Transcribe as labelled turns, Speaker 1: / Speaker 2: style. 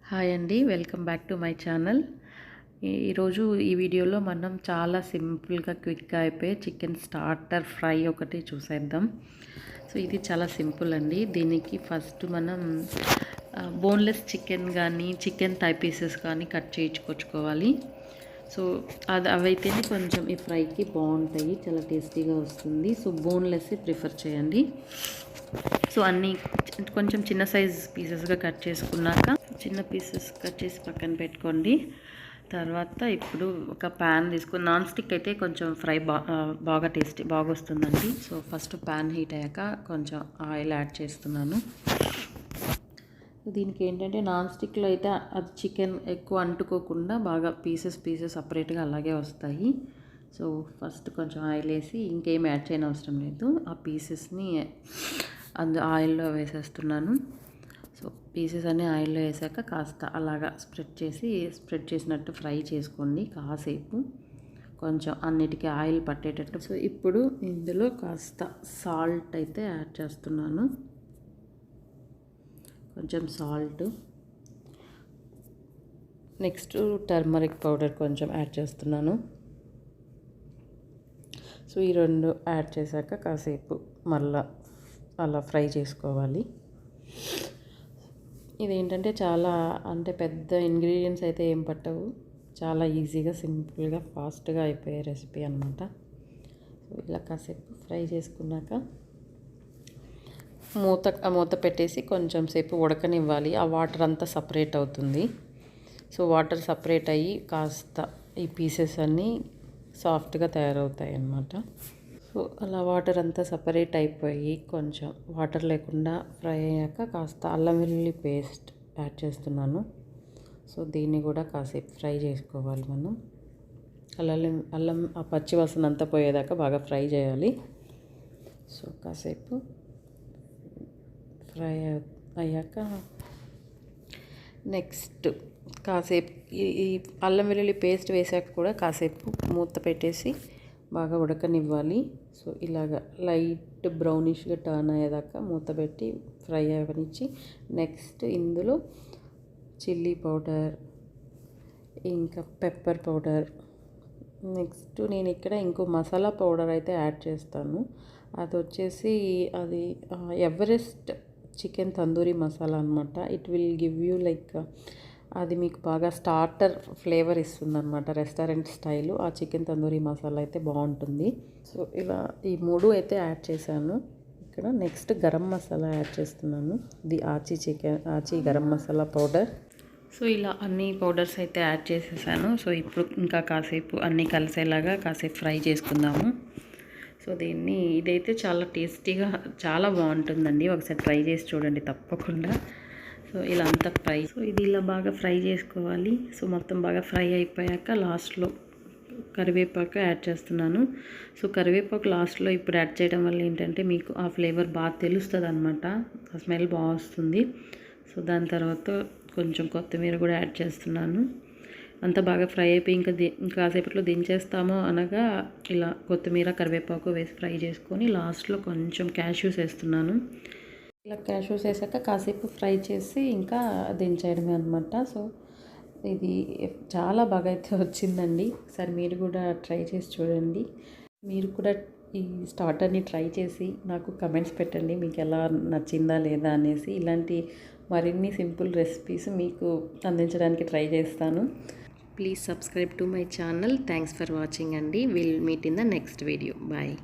Speaker 1: Hi అండి, welcome back to my channel. ఈరోజు ఈ వీడియోలో మనం చాలా సింపుల్గా క్విక్గా అయిపోయి చికెన్ స్టార్టర్ ఫ్రై ఒకటి చూసేద్దాం. సో ఇది చాలా సింపుల్ అండి. దీనికి ఫస్ట్ మనం బోన్లెస్ చికెన్ కానీ చికెన్ థై పీసెస్ కానీ కట్ చేయించుకొచ్చుకోవాలి. సో అవైతేనే కొంచెం ఈ ఫ్రైకి బాగుంటాయి, చాలా టేస్టీగా వస్తుంది. సో బోన్లెస్ ప్రిఫర్ చేయండి. సో అన్నీ కొంచెం చిన్న సైజ్ పీసెస్గా కట్ చేసుకున్నాక చిన్న పీసెస్ కట్ చేసి పక్కన పెట్టుకోండి. తర్వాత ఇప్పుడు ఒక ప్యాన్ తీసుకుని, నాన్ స్టిక్ అయితే కొంచెం ఫ్రై బాగా బాగా వస్తుందండి. సో ఫస్ట్ ప్యాన్ హీట్ అయ్యాక కొంచెం ఆయిల్ యాడ్ చేస్తున్నాను. దీనికి ఏంటంటే నాన్ స్టిక్లో అయితే అది చికెన్ ఎక్కువ అంటుకోకుండా బాగా పీసెస్ సపరేట్గా అలాగే వస్తాయి. సో ఫస్ట్ కొంచెం ఆయిల్ వేసి ఇంకేం యాడ్ చేయని అవసరం లేదు, ఆ పీసెస్ని ఆయిల్లో వేసేస్తున్నాను. సో పీసెస్ అన్నీ ఆయిల్లో వేసాక కాస్త అలాగా స్ప్రెడ్ చేసినట్టు ఫ్రై చేసుకోండి కాసేపు, కొంచెం అన్నిటికీ ఆయిల్ పట్టేటట్టు. సో ఇప్పుడు ఇందులో కాస్త సాల్ట్ అయితే యాడ్ చేస్తున్నాను, కొంచెం సాల్ట్. నెక్స్ట్ టర్మరిక్ పౌడర్ కొంచెం యాడ్ చేస్తున్నాను. సో ఈ రెండు యాడ్ చేశాక కాసేపు మళ్ళా అలా ఫ్రై చేసుకోవాలి. ఇదేంటంటే చాలా పెద్ద ఇంగ్రీడియంట్స్ అయితే ఏం పట్టవు, చాలా ఈజీగా సింపుల్గా ఫాస్ట్గా అయిపోయే రెసిపీ అనమాట. సో ఇలా కాసేపు ఫ్రై చేసుకున్నాక మూత పెట్టేసి కొంచెం సేపు ఉడకనివ్వాలి. ఆ వాటర్ అంతా సపరేట్ అవుతుంది. సో వాటర్ సపరేట్ అయ్యి కాస్త ఈ పీసెస్ అన్నీ సాఫ్ట్గా తయారవుతాయి అన్నమాట. సో అలా వాటర్ అంతా సపరేట్ అయిపోయి కొంచెం వాటర్ లేకుండా ఫ్రై అయ్యాక కాస్త అల్లం వెల్లుల్లి పేస్ట్ యాడ్ చేస్తున్నాను. సో దీన్ని కూడా కాసేపు ఫ్రై చేసుకోవాలి మనం. అల్లం ఆ పచ్చి వాసన అంతా పోయేదాకా బాగా ఫ్రై చేయాలి. సో కాసేపు ఫ్రై అయ్యాక నెక్స్ట్ కాసేపు ఈ అల్లం వెల్లుల్లి పేస్ట్ వేసాక కూడా కాసేపు మూత పెట్టేసి బాగా ఉడకనివ్వాలి. సో ఇలాగ లైట్ బ్రౌనిష్గా టర్న్ అయ్యేదాకా మూత పెట్టి ఫ్రై అవ్వనిచ్చి నెక్స్ట్ ఇందులో చిల్లీ పౌడర్, ఇంకా పెప్పర్ పౌడర్, నెక్స్ట్ నేను ఇక్కడ ఇంకో మసాలా పౌడర్ అయితే యాడ్ చేస్తాను. అది వచ్చేసి ఎవరెస్ట్ చికెన్ తందూరి మసాలా అనమాట. It will give you like, అది మీకు బాగా స్టార్టర్ ఫ్లేవర్ ఇస్తుంది అనమాట, రెస్టారెంట్ స్టైలు. ఆ చికెన్ తందూరి మసాలా అయితే బాగుంటుంది. సో ఇలా ఈ మూడు అయితే యాడ్ చేశాను. ఇక్కడ నెక్స్ట్ గరం మసాలా యాడ్ చేస్తున్నాను, ది ఆచి గరం మసాలా పౌడర్. సో ఇలా అన్ని పౌడర్స్ అయితే యాడ్ చేసేసాను. సో ఇప్పుడు ఇంకా కాసేపు అన్నీ కలిసేలాగా కాసేపు ఫ్రై చేసుకుందాము. సో ఇదైతే చాలా టేస్టీగా చాలా బాగుంటుందండి, ఒకసారి ట్రై చేసి చూడండి తప్పకుండా. సో ఇలా అంతా ఇది ఇలా బాగా ఫ్రై చేసుకోవాలి. సో మొత్తం బాగా ఫ్రై అయిపోయాక లాస్ట్లో కరివేపాకు యాడ్ చేస్తున్నాను. సో కరివేపాకు లాస్ట్లో ఇప్పుడు యాడ్ చేయడం వల్ల ఏంటంటే మీకు ఆ ఫ్లేవర్ బాగా తెలుస్తుంది అనమాట, ఆ స్మెల్ బాగా వస్తుంది. సో దాని తర్వాత కొంచెం కొత్తిమీర కూడా యాడ్ చేస్తున్నాను. అంతా బాగా ఫ్రై అయిపోయి ఇంకా కాసేపట్లో దించేస్తామో అనగా ఇలా కొత్తిమీర కరివేపాకు వేసి ఫ్రై చేసుకొని లాస్ట్లో కొంచెం క్యాష్యూస్ వేస్తున్నాను. ఇలా క్యాష్యూస్ వేసాక కాసేపు ఫ్రై చేసి ఇంకా దించేయడమే అనమాట. సో ఇది చాలా బాగా అయితే వచ్చిందండి. ఒకసారి మీరు కూడా ట్రై చేసి చూడండి. మీరు కూడా ఈ స్టార్టర్ని ట్రై చేసి నాకు కమెంట్స్ పెట్టండి, మీకు ఎలా నచ్చిందా లేదా అనేసి. ఇలాంటి మరిన్ని సింపుల్ రెసిపీస్ మీకు అందించడానికి ట్రై చేస్తాను. Please subscribe to my channel. Thanks for watching అండి. Will meet in the next video. Bye.